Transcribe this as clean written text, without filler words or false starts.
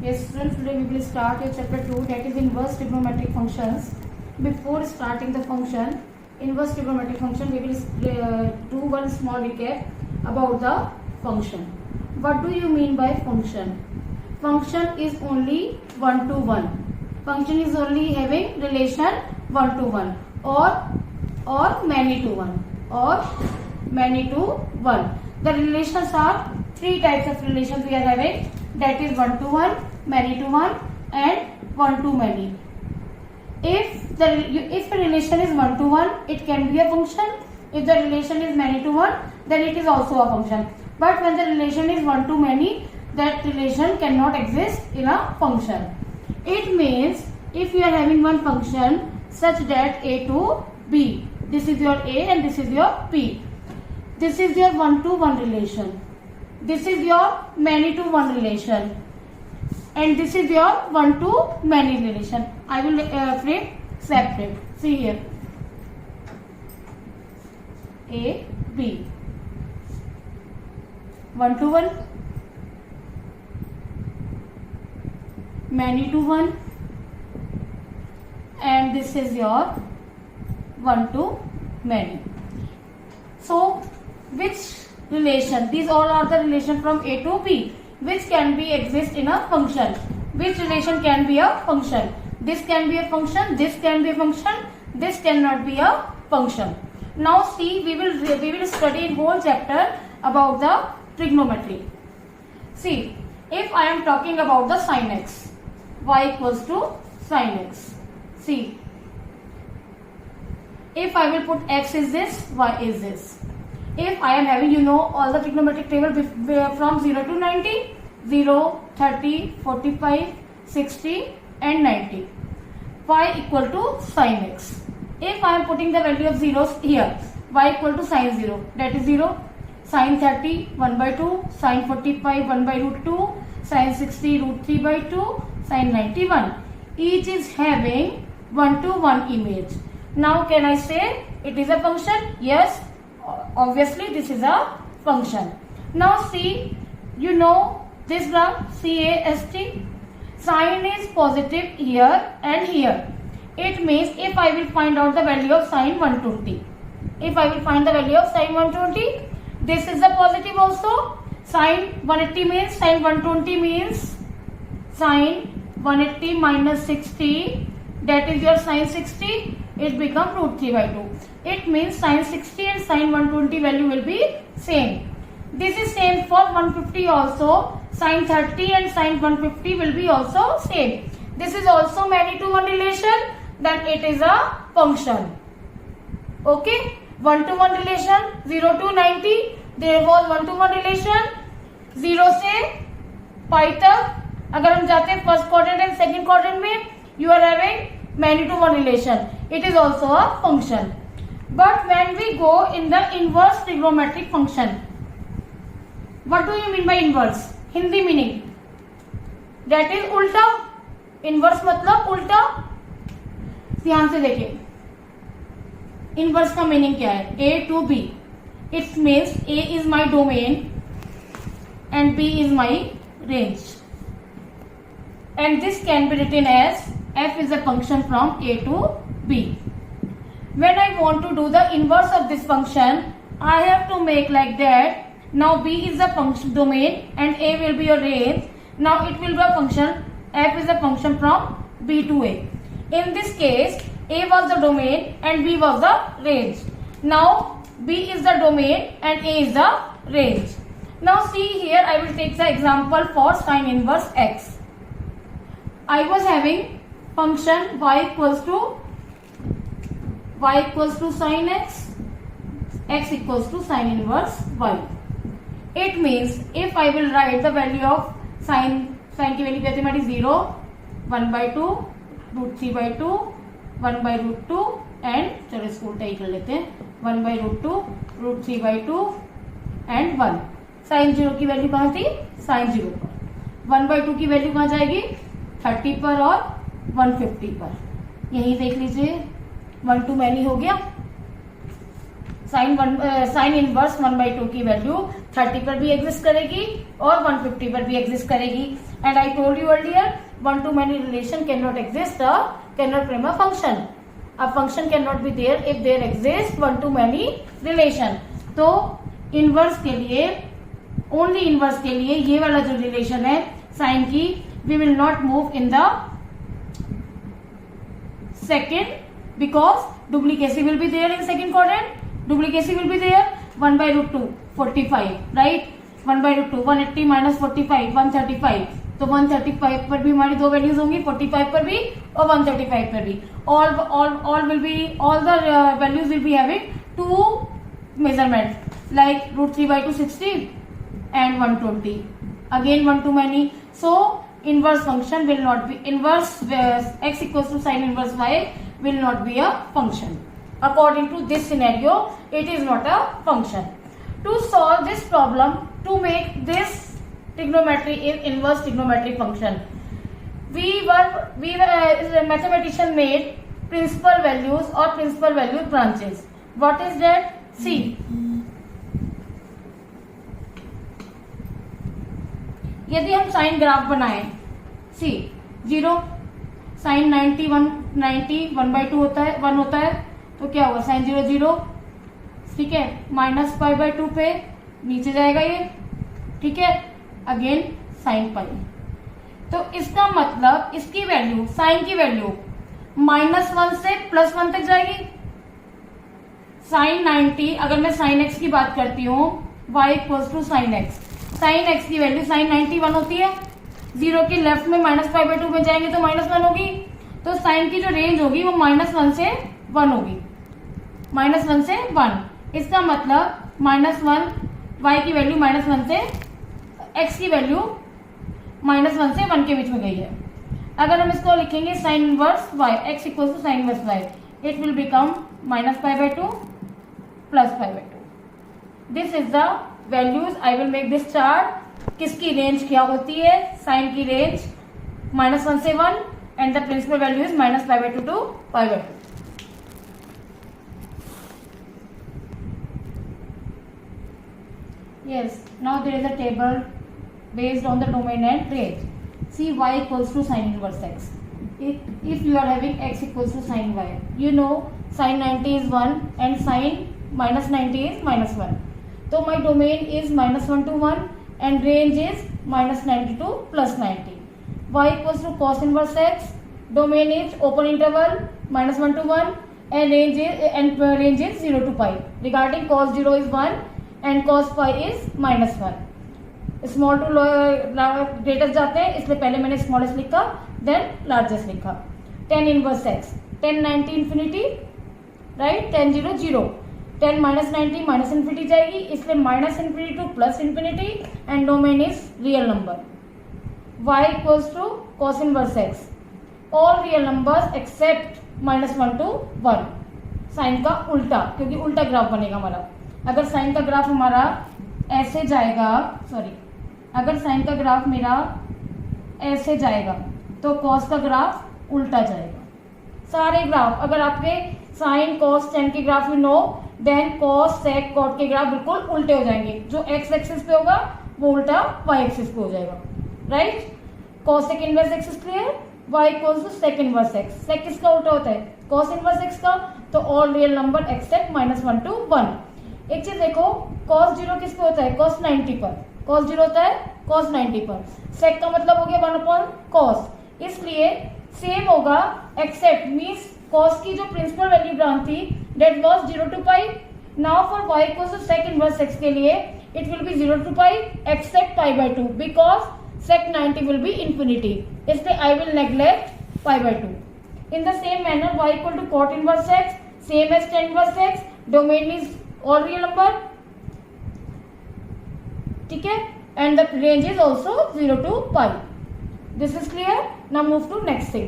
Yes, students, today we will start your chapter 2, that is inverse trigonometric functions. Before starting the function, inverse trigonometric function, we will do one small recap about the function. What do you mean by function? Function is only one to one. Function is only having relation one to one or many to one or many to one. The relations are three types of relations we are having, that is one to one, many to one and one to many. If the relation is one to one, it can be a function. If the relation is many to one, then it is also a function. But when the relation is one to many, that relation cannot exist in a function. It means if you are having one function such that a to b, this is your a and this is your b. This is your one to one relation. This is your many to one relation. And this is your one to many relation. I will frame separate. See here. A, B. One to one. Many to one. And this is your one to many. So, which relation? These all are the relation from A to B, which can be exist in a function. Which relation can be a function? This can be a function, this can be a function, this cannot be a function. Now see, we will study in whole chapter about the trigonometry. See, if I am talking about the sin x, y equals to sin x. See, if I will put x is this, y is this. If I am having, all the trigonometric table from 0 to 90, 0, 30, 45, 60 and 90. Y equal to sin x. If I am putting the value of zeros here, y equal to sin 0, that is 0, sin 30, 1 by 2, sin 45, 1 by root 2, sin 60, root 3 by 2, sin 91. Each is having one to one image. Now can I say it is a function? Yes. Obviously this is a function. Now see, this graph CAST, sin is positive here and here. It means if I will find out the value of sin 120, if I will find the value of sin 120, this is a positive also. Sin 180 means sin 120 means sin 180 minus 60, that is your sin 60. It becomes root 3 by 2. It means sin 60 and sin 120 value will be same. This is same for 150 also. Sin 30 and sin 150 will be also same. This is also many to one relation. Then it is a function. Okay. 1 to 1 relation. 0 to 90. There was 1 to 1 relation. 0 से pi तक. अगर हम जाते हैं first quadrant and second quadrant में, you are having many to one relation. It is also a function. But when we go in the inverse trigonometric function, what do you mean by inverse? Hindi meaning, that is उल्टा. Inverse मतलब उल्टा. ध्यान से देखिए, inverse का meaning क्या है? A to B. It means A is my domain and B is my range. And this can be written as f is a function from A to B. When I want to do the inverse of this function, I have to make like that. Now B is the function domain and A will be your range. Now it will be a function, f is a function from B to A. In this case, A was the domain and B was the range. Now B is the domain and A is the range. Now see here, I will take the example for sin inverse x. I was having function y equals to sin x, x equals to sin inverse y. It means if I will write the value of sin की value कहते हैं 0, 1 by 2, root 3 by 2, 1 by root 2 and चलो इसको उल्टा ही कर लेते हैं, 1 by root 2, root 3 by 2 and 1. sin 0 की वैल्यू कहाँ थी? sin 0 पर. 1 by 2 की वैल्यू कहाँ जाएगी? 30 पर और 150 पर. यही देख लीजिए, 1 to many हो गया. साइन इनवर्स 1/2 की वैल्यू 30 पर भी एग्जिस्ट करेगी और 150 पर भी एग्जिस्ट करेगी. And I told you earlier, one to many relation can not exist, can not frame a function. A function can not be there if there exist one to many relation. तो inverse के लिए, only inverse के लिए ये वाला जो relation है sine की, we will not move in the second because duplicacy will be there in second quadrant. Duplicacy will be there. 1/√2 45, right? 1/√2 180 minus 45 135. तो 135 पर भी हमारी दो वैल्यूज होंगी, 45 पर भी और 135 पर भी. all will be, all the values will be having two measurements like √3/2 60 and 120. Again one to many. So inverse function will not be inverse. X equals to sin inverse y will not be a function. According to this scenario, it is not a function. To solve this problem, to make this trigonometry is inverse trigonometric function, we mathematician made principal values or principal value branches. What is that? See, यदि हम sign graph बनाएं, सी 0 sign 90 1/2 होता है, 1 होता है, तो क्या होगा साइन 0 0, ठीक है, माइनस π/2 पे नीचे जाएगा ये, ठीक है, अगेन साइन पाई. तो इसका मतलब इसकी वैल्यू, साइन की वैल्यू -1 से +1 तक जाएगी. साइन 90, अगर मैं साइन x की बात करती हूँ, y equals to sine x. Sine x की वैल्यू साइन 90 1 होती है, 0 के लेफ्ट में -π/2 में जाएंगे तो -1 होगी. तो साइन की जो रेंज होगी वो -1 से 1 होगी, -1 से 1. इसका मतलब -1, y की वैल्यू -1 से, x की वैल्यू -1 से 1 के बीच में गई है. अगर हम इसको लिखेंगे sine inverse y, x equals to sine inverse y, it will become -π/2 +π/2. This is the values. I will make this chart. किसकी रेंज क्या होती है? साइन की रेंज -1 से 1 and the principal value is -π/2 to π/2. Yes, now there is a table based on the domain and range. See, y equals to sin inverse x. If you are having x equals to sin y, you know sin 90 is 1 and sin -90 is -1. So my domain is -1 to 1 and range is -90 to +90. Y equals to cos inverse x. Domain is open interval -1 to 1 and range is 0 to pi. Regarding cos 0 is 1 and cos pi is -1. Small to greatest जाते हैं, इसलिए पहले मैंने smallest लिखा, then largest लिखा. tan inverse x, tan 90 infinity, right, tan 0 0, tan -90 minus infinity जाएगी, इसलिए -∞ to +∞, and domain is real number. y equals to cos inverse x, all real numbers except -1 to 1. Sine का उल्टा, क्योंकि उल्टा graph बनेगा हमारा. अगर साइन का ग्राफ हमारा ऐसे जाएगा, सॉरी, अगर साइन का ग्राफ मेरा ऐसे जाएगा तो कॉस का ग्राफ उल्टा जाएगा. सारे ग्राफ, अगर आपके साइन कॉस टेन के graph you know, then cos sec cot के ग्राफ बिल्कुल उल्टे हो जाएंगे. जो एक्स एक्सिस पे होगा वो उल्टा वाई एक्सिस पे हो जाएगा, right. Cosec inverse x is clear. Y equals to sec inverse x. Sec किसका उल्टा होता है? कॉस इनवर्स एक्स का. तो all real number except -1 to 1. एक चीज देखो, cos 0 किस पे होता है? cos 90 पर. cos 0 होता है cos 90 पर. sec का मतलब हो गया 1/cos. इसलिए सेम होगा एक्सेप्ट मींस cos की जो प्रिंसिपल वैल्यू ब्रांच थी that was 0 to pi. Now for y equals to sec inverse x के लिए it will be 0 to pi except π/2 because sec 90 will be infinity. इसलिए I will neglect π/2. In the same manner y equal to cot inverse x, same as tan inverse x, domain is all real number, ठीक है, and the range is also 0 to pi. This is clear. Now move to next thing.